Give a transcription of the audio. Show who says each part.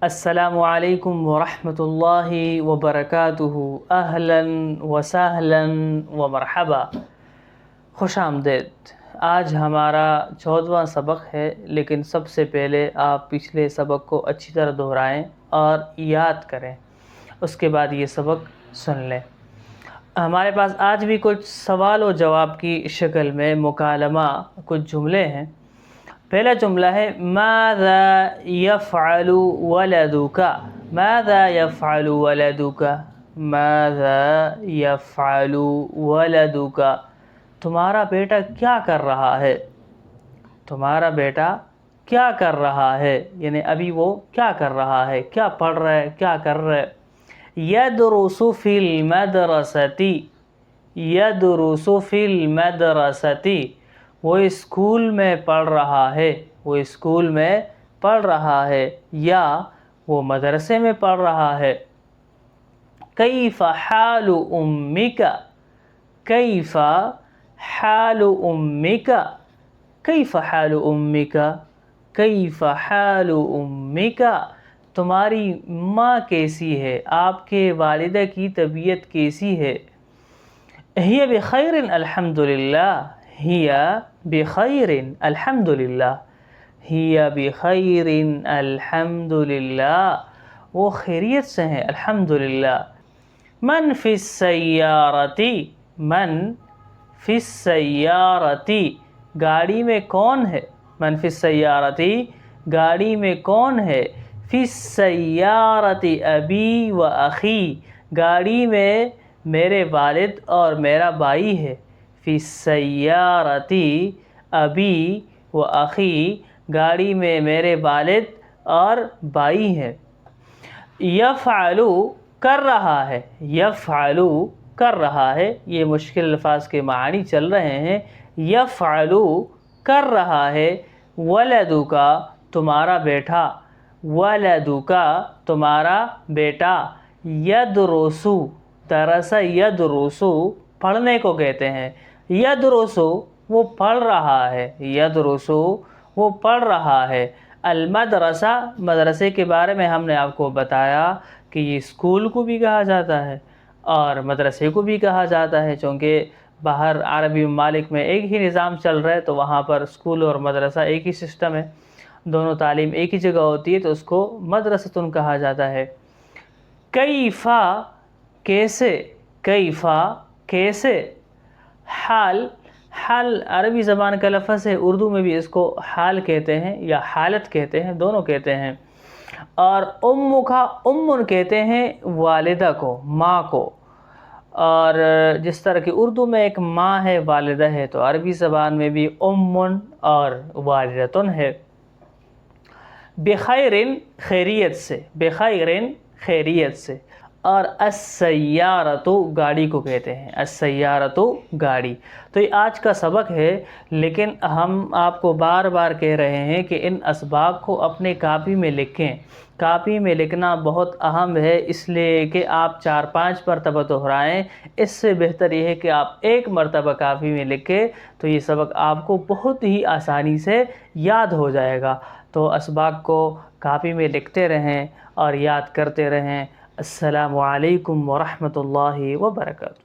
Speaker 1: السلام علیکم ورحمۃ اللہ وبرکاتہ۔ اہلا وسہلا ومرحبا، خوش آمدید۔ آج ہمارا 14واں سبق ہے، لیکن سب سے پہلے آپ پچھلے سبق کو اچھی طرح دہرائیں اور یاد کریں، اس کے بعد یہ سبق سن لیں۔ ہمارے پاس آج بھی کچھ سوال و جواب کی شکل میں مکالمہ کچھ جملے ہیں۔ پہلا جملہ ہے ماذا يفعل ولدك، ماذا يفعل ولدك، ماذا يفعل ولدك، تمہارا بیٹا کیا کر رہا ہے، تمہارا بیٹا کیا کر رہا ہے، یعنی ابھی وہ کیا کر رہا ہے، کیا پڑھ رہا ہے، کیا کر رہا ہے۔ يدرس في المدرسة، يدرس في المدرسة، وہ اسکول میں پڑھ رہا ہے، وہ اسکول میں پڑھ رہا ہے یا وہ مدرسے میں پڑھ رہا ہے۔ کیف حال امک، کیف حال امک، کیف حال امک، کیف حال امک، تمہاری ماں کیسی ہے، آپ کے والدہ کی طبیعت کیسی ہے۔ ہی بخیر الحمد للہ، ہی بخیر الحمد للہ، ہی بخیر الحمد للہ، وہ خیریت سے ہیں الحمد للہ۔ من فی السیارۃ، من فی السیارۃ، گاڑی میں کون ہے، من فی السیارۃ، گاڑی میں کون ہے۔ فی السیارۃ ابی و اخی، گاڑی میں میرے والد اور میرا بھائی ہے۔ فی السیارۃ ابی و اخی، گاڑی میں میرے والد اور بھائی ہیں۔ یفعل، کر رہا ہے، یفعل، کر رہا ہے، یہ مشکل الفاظ کے معنی چل رہے ہیں۔ یفعل، کر رہا ہے۔ ولدک، تمہارا بیٹا، ولدک، تمہارا بیٹا۔ یدرس، درس یدرس، پڑھنے کو کہتے ہیں۔ یدرس، وہ پڑھ رہا ہے، یدرس، وہ پڑھ رہا ہے۔ المدرسہ، مدرسے کے بارے میں ہم نے آپ کو بتایا کہ یہ اسکول کو بھی کہا جاتا ہے اور مدرسے کو بھی کہا جاتا ہے، چونکہ باہر عربی ممالک میں ایک ہی نظام چل رہا ہے تو وہاں پر اسکول اور مدرسہ ایک ہی سسٹم ہے، دونوں تعلیم ایک ہی جگہ ہوتی ہے تو اس کو مدرستن کہا جاتا ہے۔ کیفا، کیسے، کیفا، کیسے۔ حال، حال عربی زبان کا لفظ ہے، اردو میں بھی اس کو حال کہتے ہیں یا حالت کہتے ہیں، دونوں کہتے ہیں۔ اور امک، امن کہتے ہیں والدہ کو، ماں کو، اور جس طرح کہ اردو میں ایک ماں ہے، والدہ ہے، تو عربی زبان میں بھی امن اور والدتن ہے۔ بخیر، خیریت سے، بخیر، خیریت سے۔ اور السیارۃ، گاڑی کو کہتے ہیں، السیارۃ، گاڑی۔ تو یہ آج کا سبق ہے، لیکن ہم آپ کو بار بار کہہ رہے ہیں کہ ان اسباق کو اپنے کاپی میں لکھیں۔ کاپی میں لکھنا بہت اہم ہے، اس لیے کہ آپ 4-5 مرتبہ دہرائیں، اس سے بہتر یہ ہے کہ آپ ایک مرتبہ کاپی میں لکھیں تو یہ سبق آپ کو بہت ہی آسانی سے یاد ہو جائے گا۔ تو اسباق کو کاپی میں لکھتے رہیں اور یاد کرتے رہیں۔ السلام علیکم ورحمۃ اللہ وبرکاتہ۔